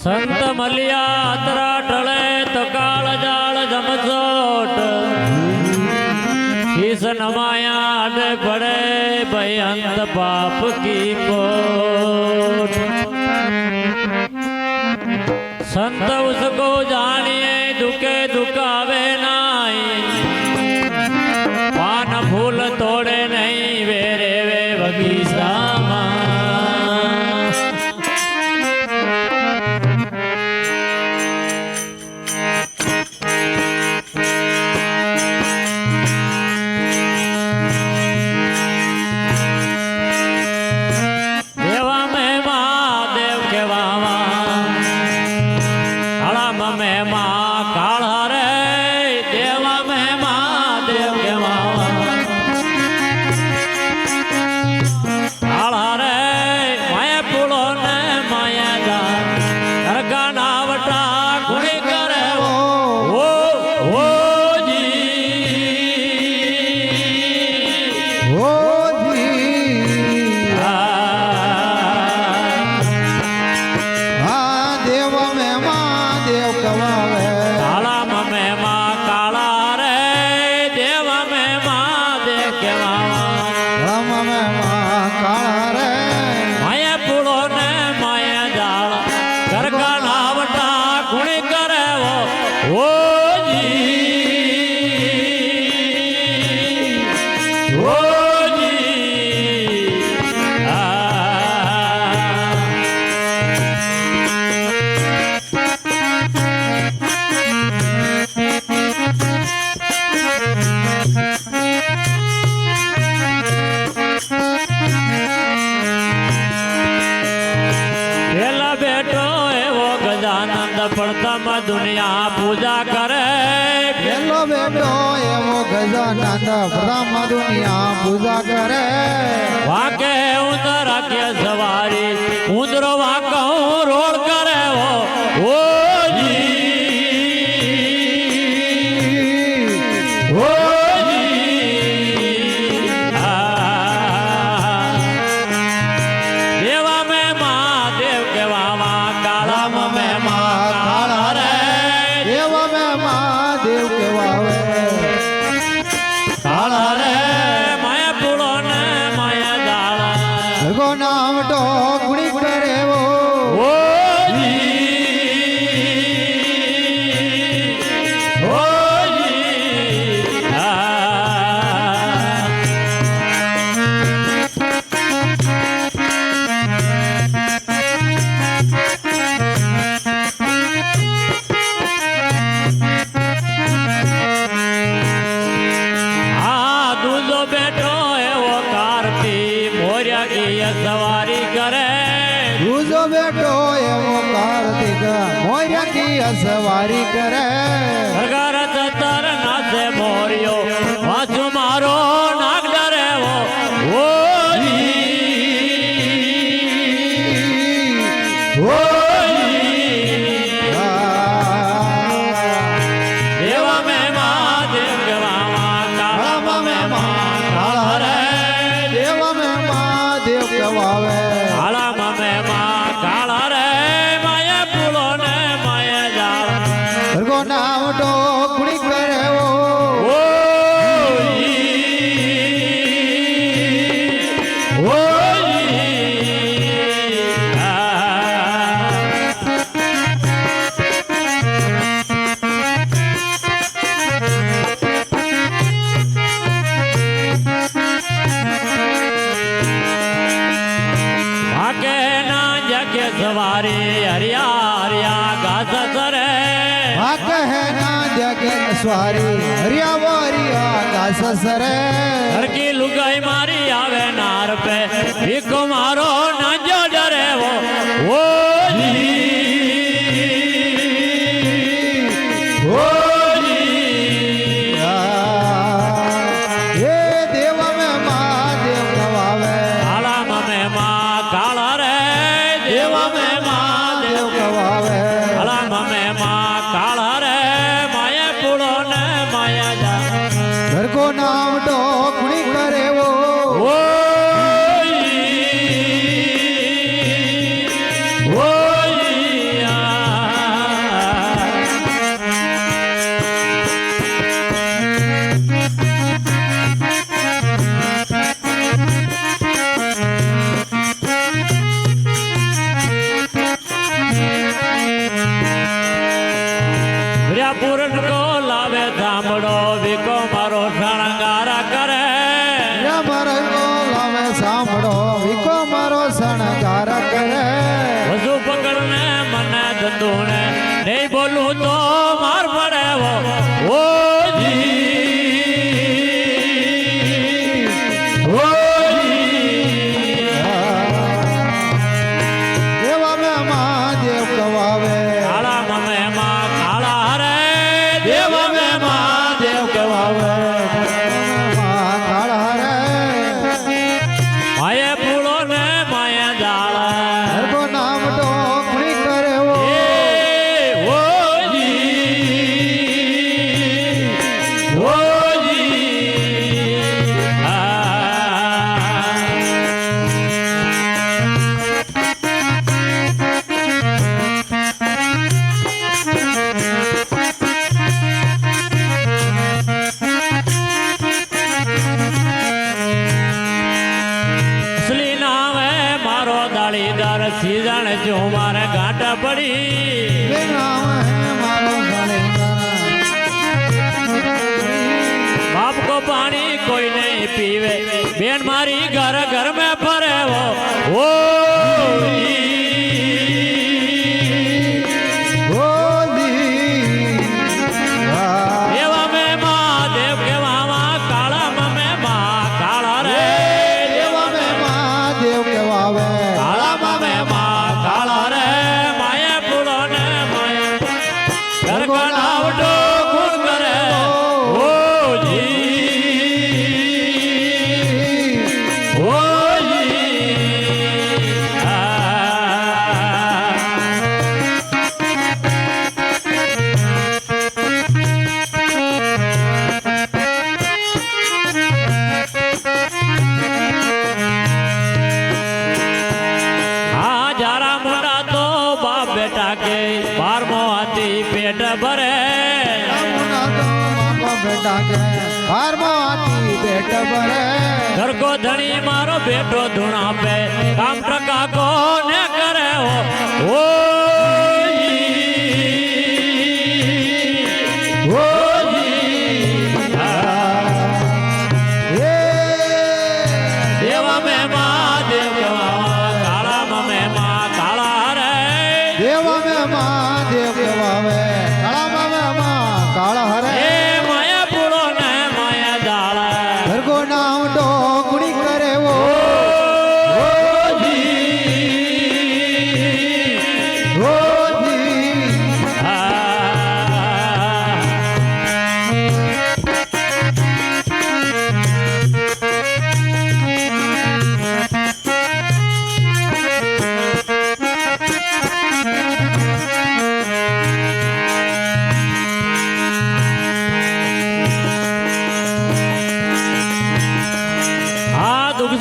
સંત મલિયા તરા ટળે તો કાળ જાળ જમસોટ શીશ નમાયા અડે પડે ભયંત પાપ કી કોટ संत उसको जानिए दुखे दुखावे नाई पान फूल तोड़े नहीं वेरे वे बगीचा देवा में महादेव के वावा में माँ काला रे देवा में महादेव के मावा काला रे माया पुलो ने माया जा करगा नावटा गुणी करे ओ जी प्रथम दुनिया पूजा करे पेलो बेटो एवो गजानंद प्रथम दुनिया पूजा करे वाके उंदर के सवारी उंदरो वाको रोड करे ओ जी ओ जी देवा में महादेव के वावा काला में महादेव के वावे काला रे माया पुलो ने माया जाला गो नाम तो गुणी करे वो जी सवारी करे दूजो बेटो एवो कार्तिक मोरिया की सवारी करे सरकार तर नाचे मोरियो पाछू मारो नाग डरे वो जी देवा में महादेव के वावा काला में काला रे देवा में महादेव के वावे काला में काला रे माया पुलो ने माया जाला गो नाम तो गुणी करे वो सवारी हरिया हरिया घास सरे हक है ना जगे सवारी हरिया वारिया घास सरे घर की लुगाई मारी आवे नार पे भीखो मारो ना जो डरे वो जी देवा में महादेव गवावे काला में माँ काला रे देवा में महादेव गवावे काला में माँ काला रे माया पुलो ने माया जा घर को નામ ઢોકણી કરે વો પૂરણ કો લાવે સાંભળો વિકો મારો શણગારા કરે લાવે સાંભળો વિકો મારો શણગાર કરે વધુ પકડને મને ધંધુને નહીં બોલું તો માર પડે ઓ દેવા મેં મહાદેવ કવાવે કાળા મમે માં કાળા રે દેવ મે મહાદેવ કહેવાવે કાળા રે માયે પૂળો ને માયે જાળ હરકો નામ ઢોકણી કરે વો સીઝણ જો મારે ગાંઠ પડી બાપ કો પાણી કોઈ નહીં પીવે બેન મારી ઘર ઘર में ફરે ઓ પેટ ભરે પેટ ભરે ઘરકો ધણી મારો બેટો ધૂણા પે કામ ટકા કોને કરે ઓ દેવા મે મહાદેવ કાળા મમે માં કાળા રે દેવા મે મહાદેવ કહેવાવે કાળા માં કાળા હરે માયા પૂળો ને માયા જાળ ઘરકો નામ ઢોકણી કરે વો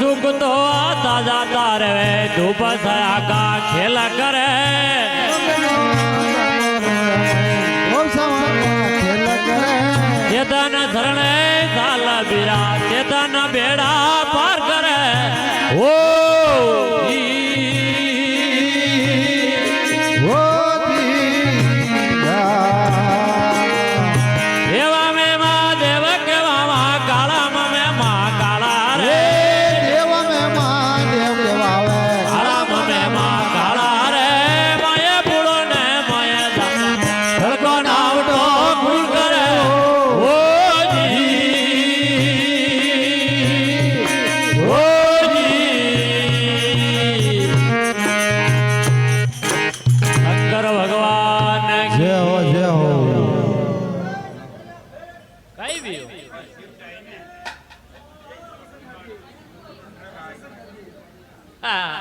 दुख तो आता जाता रहे धूप सया का खेल करे चेतन शरण साल बीरा चेतन बेड़ा पार करे ओ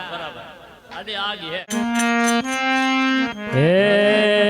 बराबर आगे है